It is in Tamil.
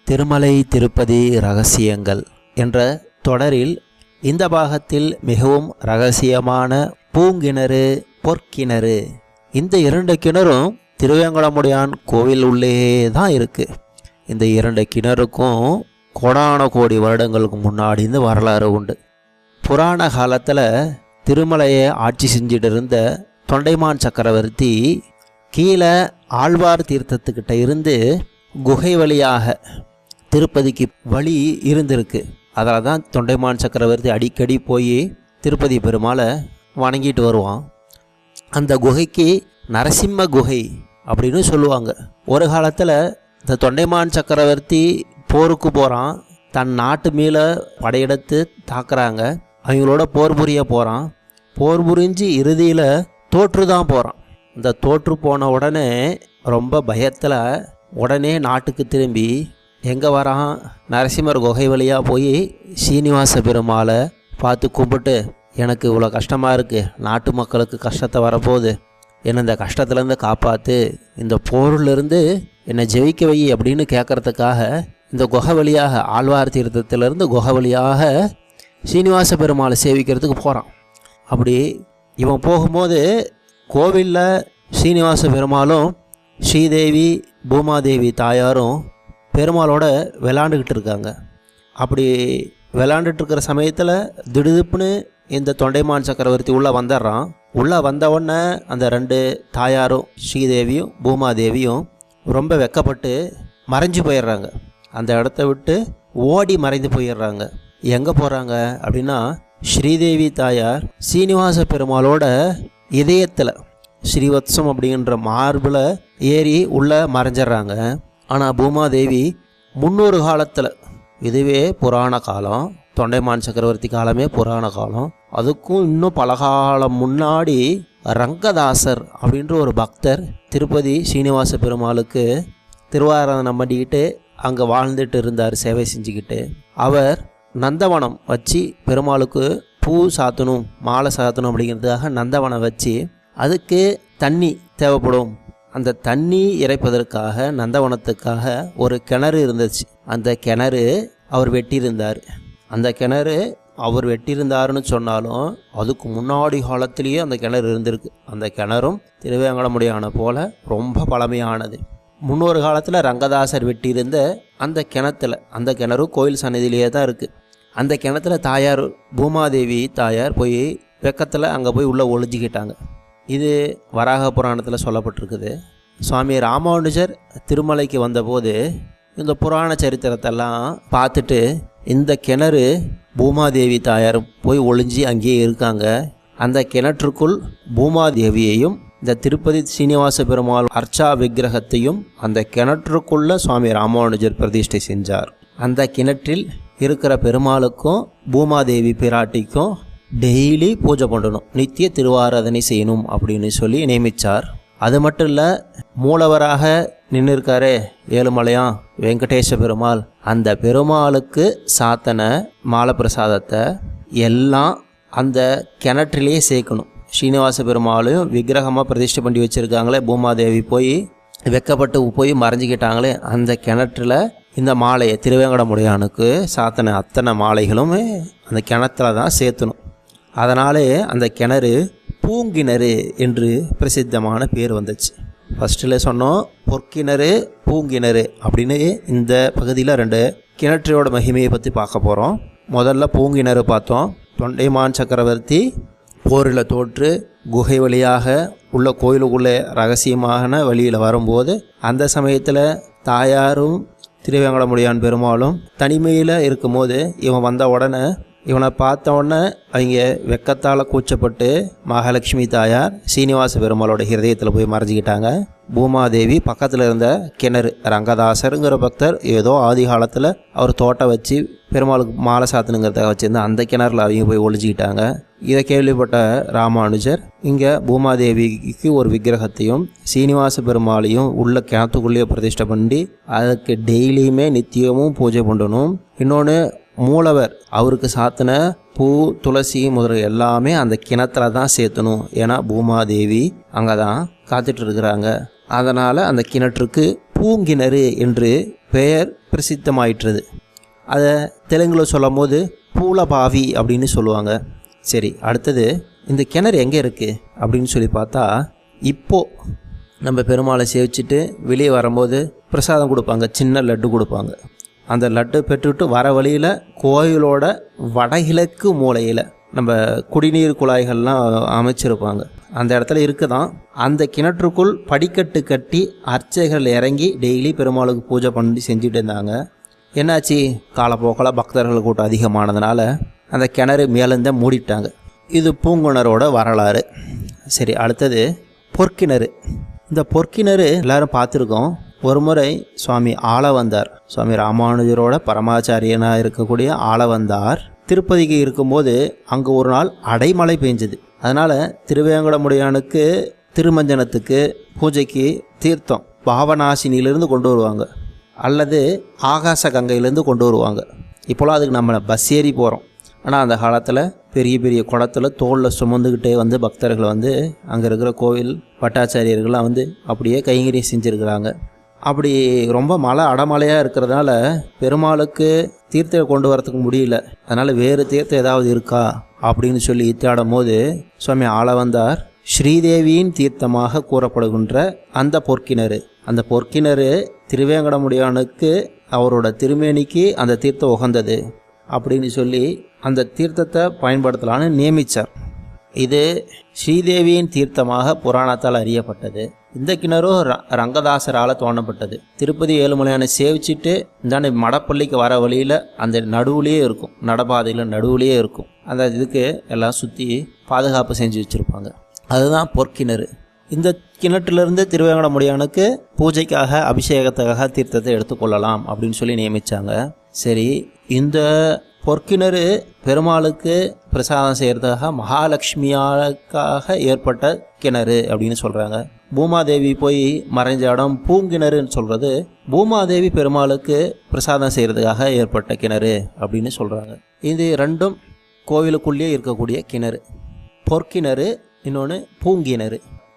திருமலை திருப்பதி ரகசியங்கள் என்ற தொடரில் இந்த பாகத்தில் மிகவும் ரகசியமான பூங்கிணறு, பொற்கிணறு, இந்த 2 கிணறும் திருவேங்கடமுடையான் கோவில் உள்ளே தான் இருக்குது. இந்த 2 கிணறுக்கும் கோடான கோடி வருடங்களுக்கு முன்னாடி இந்த வரலாறு உண்டு. புராண காலத்தில் திருமலையை ஆட்சி செஞ்சுட்டு இருந்த தொண்டைமான் சக்கரவர்த்தி கீழே ஆழ்வார் தீர்த்தத்துக்கிட்ட இருந்து குகை வழியாக திருப்பதிக்கு வழி இருந்திருக்கு. அதில் தான் தொண்டைமான் சக்கரவர்த்தி அடிக்கடி போய் திருப்பதி பெருமாளை வணங்கிட்டு வருவான். அந்த குகைக்கு நரசிம்ம குகை அப்படின்னு சொல்லுவாங்க. ஒரு காலத்தில் இந்த தொண்டைமான் சக்கரவர்த்தி போருக்கு போகிறான். தன் நாட்டு மேலே படையெடுத்து தாக்குறாங்க. அவங்களோட போர் புரிய போகிறான். போர் புரிஞ்சு இறுதியில் தோற்று தான் போகிறான். இந்த தோற்று போன உடனே ரொம்ப பயத்தில் உடனே நாட்டுக்கு திரும்பி எங்கே வரான், நரசிம்மர் குகை வழியாக போய் சீனிவாச பெருமாளை பார்த்து கும்பிட்டு, எனக்கு இவ்வளோ கஷ்டமாக இருக்குது, நாட்டு மக்களுக்கு கஷ்டத்தை வரப்போகுது, என்னை இந்த கஷ்டத்துலேருந்து காப்பாற்று, இந்த போரிலிருந்து என்னை ஜெயிக்க வை அப்படின்னு கேட்குறதுக்காக இந்த குகை வழியாக ஆழ்வார் தீர்த்தத்திலேருந்து குகை வழியாக சீனிவாச பெருமாளை சேவிக்கிறதுக்கு போகிறான். அப்படி இவன் போகும்போது கோவிலில் சீனிவாச பெருமாளும் ஸ்ரீதேவி பூமாதேவி தாயாரும் பெருமாளோட விளாண்டுக்கிட்டு இருக்காங்க. அப்படி விளாண்டுட்டுருக்கிற சமயத்தில் திடுதுப்புன்னு இந்த தொண்டைமான் சக்கரவர்த்தி உள்ளே வந்துடுறான். உள்ளே வந்தவுடனே அந்த 2 தாயாரும் ஸ்ரீதேவியும் பூமாதேவியும் ரொம்ப வெக்கப்பட்டு மறைஞ்சு போயிடுறாங்க. அந்த இடத்த விட்டு ஓடி மறைந்து போயிடுறாங்க. எங்கே போகிறாங்க அப்படின்னா, ஸ்ரீதேவி தாயார் சீனிவாச பெருமாளோட இதயத்தில் ஸ்ரீவத்சம் அப்படின்ற மார்பில் ஏறி உள்ளே மறைஞ்சிட்றாங்க. ஆனால் பூமாதேவி முன்னொரு காலத்தில், இதுவே புராண காலம், தொண்டைமான் சக்கரவர்த்தி காலமே புராண காலம், அதுக்கும் இன்னும் பல காலம் முன்னாடி ரங்கதாசர் அப்படின்ற ஒரு பக்தர் திருப்பதி சீனிவாச பெருமாளுக்கு திருவாராதனை பண்ணிக்கிட்டு அங்கே வாழ்ந்துட்டு இருந்தார், சேவை செஞ்சுக்கிட்டு. அவர் நந்தவனம் வச்சு பெருமாளுக்கு பூ சாத்தணும், மாலை சாத்தணும் அப்படிங்கிறதுக்காக நந்தவனம் வச்சு அதுக்கு தண்ணி தேவைப்படும். அந்த தண்ணி இறைப்பதற்காக நந்தவனத்துக்காக ஒரு கிணறு இருந்துச்சு. அந்த கிணறு அவர் வெட்டியிருந்தார். அந்த கிணறு அவர் வெட்டியிருந்தாருன்னு சொன்னாலும் அதுக்கு முன்னாடி காலத்திலேயே அந்த கிணறு இருந்திருக்கு. அந்த கிணறும் திருவேங்கடமுடையான போல் ரொம்ப பழமையானது. முன்னொரு காலத்தில் ரங்கதாசர் வெட்டியிருந்த அந்த கிணத்துல, அந்த கிணறு கோயில் சன்னதியிலேயே தான் இருக்குது. அந்த கிணத்துல தாயார் பூமாதேவி தாயார் போய் வெக்கத்தில் அங்கே போய் உள்ளே ஒளிஞ்சிக்கிட்டாங்க. இது வராக புராணத்தில் சொல்லப்பட்டிருக்குது. சுவாமி ராமானுஜர் திருமலைக்கு வந்தபோது இந்த புராண சரித்திரத்தெல்லாம் பார்த்துட்டு, இந்த கிணறு பூமாதேவி தாயார் போய் ஒளிஞ்சி அங்கேயே இருக்காங்க, அந்த கிணற்றுக்குள் பூமாதேவியையும் இந்த திருப்பதி சீனிவாச பெருமாள் அர்ச்சா விக்கிரகத்தையும் அந்த கிணற்றுக்குள்ள சுவாமி ராமானுஜர் பிரதிஷ்டை செஞ்சார். அந்த கிணற்றில் இருக்கிற பெருமாளுக்கும் பூமாதேவி பிராட்டிக்கும் டெய்லி பூஜை பண்ணணும், நித்திய திருவாராதனை செய்யணும் அப்படின்னு சொல்லி நியமித்தார். அது மட்டும் இல்லை, மூலவராக நின்று இருக்காரே ஏழுமலையான் வெங்கடேச பெருமாள், அந்த பெருமாளுக்கு சாத்தன மாலை பிரசாதத்தை எல்லாம் அந்த கிணற்றிலேயே சேர்க்கணும். ஸ்ரீனிவாச பெருமாளையும் விக்கிரகமாக பிரதிஷ்டை பண்ணி வச்சுருக்காங்களே, பூமாதேவி போய் வெக்கப்பட்டு போய் மறைஞ்சிக்கிட்டாங்களே, அந்த கிணற்றில் இந்த மாலையை திருவேங்கடமுடையானுக்கு சாத்தன அத்தனை மாலைகளுமே அந்த கிணத்துல தான் சேர்த்தணும். அதனாலே அந்த கிணறு பூங்கிணறு என்று பிரசித்தமான பேர் வந்துச்சு. ஃபஸ்ட்டில் சொன்னோம் பொற்கிணறு, பூங்கிணறு அப்படின்னு. இந்த பகுதியில் 2 கிணற்றோட மகிமையை பற்றி பார்க்க போகிறோம். முதல்ல பூங்கிணறு பார்த்தோம். தொண்டைமான் சக்கரவர்த்தி போரில் தோற்று குகை வழியாக உள்ள கோயிலுக்குள்ளே ரகசியமான வழியில் வரும்போது, அந்த சமயத்தில் தாயாரும் திருவேங்கடமுடையான் பெருமாளும் தனிமையில் இருக்கும்போது இவன் வந்த உடனே, இவனை பார்த்த உடனே அவங்க வெக்கத்தால் கூச்சப்பட்டு மகாலட்சுமி தாயார் சீனிவாச பெருமாளோட ஹிருதயத்தில் போய் மறைஞ்சிக்கிட்டாங்க. பூமாதேவி பக்கத்தில் இருந்த கிணறு, ரங்கதாசருங்கிற பக்தர் ஏதோ ஆதி காலத்தில் அவர் தோட்டம் வச்சு பெருமாளுக்கு மாலை சாத்தனுங்கிறத வச்சுருந்தா அந்த கிணறுல அவங்க போய் ஒழிஞ்சிக்கிட்டாங்க. இதை கேள்விப்பட்ட ராமானுஜர் இங்கே பூமாதேவிக்கு ஒரு விக்கிரகத்தையும் சீனிவாச பெருமாளையும் உள்ள கிணத்துக்குள்ளேயே பிரதிஷ்டை பண்ணி அதுக்கு டெய்லியுமே நித்தியமும் பூஜை பண்ணணும். இன்னொன்று, மூலவர் அவருக்கு சாத்தின பூ, துளசி முதல் எல்லாமே அந்த கிணத்துல தான் சேர்த்தணும். ஏன்னா பூமாதேவி அங்கே தான் காத்துட்டு இருக்கிறாங்க. அதனால் அந்த கிணற்றுக்கு பூங்கிணறு என்று பெயர் பிரசித்தமாயிட்டுருது. அதை தெலுங்கில் சொல்லும் போது பூலபாவி அப்படின்னு சொல்லுவாங்க. சரி, அடுத்தது இந்த கிணறு எங்கே இருக்குது அப்படின்னு சொல்லி பார்த்தா, இப்போது நம்ம பெருமாளை சேவிச்சுட்டு வெளியே வரும்போது பிரசாதம் கொடுப்பாங்க, சின்ன லட்டு கொடுப்பாங்க. அந்த லட்டு பெற்றுட்டு வர வழியில் கோயிலோட வடகிழக்கு மூலையில் நம்ம குடிநீர் குழாய்கள்லாம் அமைச்சிருப்பாங்க. அந்த இடத்துல இருக்குதான். அந்த கிணற்றுக்குள் படிக்கட்டு கட்டி அர்ச்சைகள் இறங்கி டெய்லி பெருமாளுக்கு பூஜை பண்ணி செஞ்சுட்டு இருந்தாங்க. என்னாச்சு, காலப்போக்கில் பக்தர்கள் கூட்டம் அதிகமானதுனால அந்த கிணறு மேலேருந்தே மூடிட்டாங்க. இது பூங்குணரோட வரலாறு. சரி, அடுத்தது பொற்கிணறு. இந்த பொற்கிணறு எல்லாரும் பார்த்துருக்கோம். ஒரு முறை சுவாமி ஆளவந்தார், சுவாமி ராமானுஜரோட பரமாச்சாரியனாக இருக்கக்கூடிய ஆளவந்தார் திருப்பதிக்கு இருக்கும்போது அங்கே ஒரு நாள் அடைமழை பெஞ்சுது. அதனால் திருவேங்கடமுடையானுக்கு திருமஞ்சனத்துக்கு பூஜைக்கு தீர்த்தம் பாவநாசினியிலேருந்து கொண்டு வருவாங்க, அல்லது ஆகாச கங்கையிலேருந்து கொண்டு வருவாங்க. இப்போலாம் அதுக்கு நம்ம பஸ் ஏறி போகிறோம். ஆனால் அந்த காலத்தில் பெரிய பெரிய குடத்தில் தோளில் சுமந்துக்கிட்டே வந்து பக்தர்கள் வந்து அங்கே இருக்கிற கோவில் பட்டாச்சாரியர்கள்லாம் வந்து அப்படியே கைங்கறி செஞ்சுருக்கிறாங்க. அப்படி ரொம்ப மழை அடமழையாக இருக்கிறதுனால பெருமாளுக்கு தீர்த்தம் கொண்டு வரத்துக்கு முடியல. அதனால் வேறு தீர்த்தம் ஏதாவது இருக்கா அப்படின்னு சொல்லி தேடும் போது சுவாமி ஆளவந்தார் ஸ்ரீதேவியின் தீர்த்தமாக கூறப்படுகின்ற அந்த பொற்கிணறு திருவேங்கடமுடையானுக்கு அவரோட திருமேனிக்கு அந்த தீர்த்தம் உகந்தது அப்படின்னு சொல்லி அந்த தீர்த்தத்தை பயன்படுத்தலான்னு நியமித்தார். இது ஸ்ரீதேவியின் தீர்த்தமாக புராணத்தால் அறியப்பட்டது. இந்த கிணறும் ரங்கதாசரால் தோண்டப்பட்டது. திருப்பதி ஏழுமலையானை சேவிச்சுட்டு இந்தாண்ட மடப்பள்ளிக்கு வர வழியில் அந்த நடுவுலேயே இருக்கும், நடபாதையில் நடுவுலேயே இருக்கும். அந்த இதுக்கு எல்லாம் சுற்றி பாதுகாப்பு செஞ்சு வச்சுருப்பாங்க. அதுதான் பொற்கிணறு. இந்த கிணற்றிலிருந்து திருவேங்கடமுடையானுக்கு பூஜைக்காக அபிஷேகத்துக்காக தீர்த்தத்தை எடுத்துக்கொள்ளலாம் அப்படின்னு சொல்லி நியமித்தாங்க. சரி, இந்த பொற்கிணறு பெருமாளுக்கு பிரசாதம் செய்கிறதுக்காக மகாலட்சுமியாக்காக ஏற்பட்ட கிணறு அப்படின்னு சொல்கிறாங்க. பூமாதேவி போய் மறைஞ்ச இடம் பூங்கிணறுன்னு சொல்கிறது பூமாதேவி பெருமாளுக்கு பிரசாதம் செய்கிறதுக்காக ஏற்பட்ட கிணறு அப்படின்னு சொல்கிறாங்க. இது ரெண்டும் கோவிலுக்குள்ளேயே இருக்கக்கூடிய கிணறு. பொற்கிணறு, இன்னொன்று பூங்கிணறு.